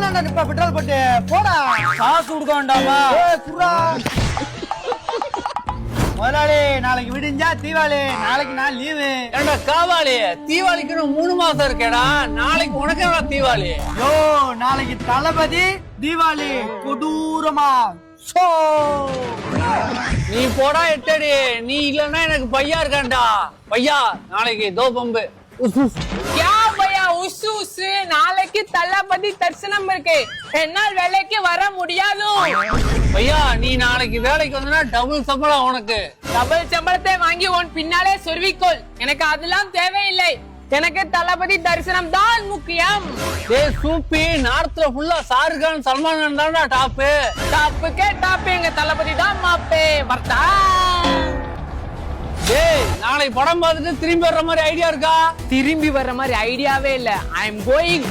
தானே நிப்ப பெட்ரோல் போட்டு போடா. காசு கொடுக்க வேண்டாமா? குர்ரா முதலாளி, நாளைக்கு விடிஞ்சா தீபாவளி, நாளைக்கு நான் லீவு. ஏண்டா காவாளி, தீபாவளிக்கு 3 மாசம் இருக்கேடா. நாளைக்கு உனக்கு என்ன தீபாவளி? யோ, நாளைக்கு தளபதி தீபாவளி கொடூரமா. சோ நீ போடா எட்டடி. நீ இல்லன்னா எனக்கு பையா இருக்கான்டா. பையா நாளைக்கு தோ பம்பு. क्या भैया उस நாளைக்கு தளபதி தரிசனம் இருக்கு. என்னால் வேலைக்கு வர முடியாது. பையா நீ நாளைக்கு வேலைக்கு வந்தா டபுள் சம்பளம் உனக்கு. டபுள் சம்பளத்தை வாங்கி உன் பின்னாலே சொருவிக்கொள். எனக்கு அதெல்லாம் தேவையில்லை. எனக்கு தளபதி தரிசனம் தான் முக்கியம். டேய் சூப்பி, நார்த்ல ஃபுல்லா ஷாருக்கான் சல்மான் கான் தான்டா டாப். டாப்புக்கே டாப் எங்க தளபதி தான் மாப்பே. வர்த்தா டேய் நாளைக்கு படம் பார்த்துட்டு திரும்பி வர்ற மாதிரி ஐடியா இருக்கா? திரும்பி வர்ற மாதிரி ஐடியாவே இல்ல. I am going.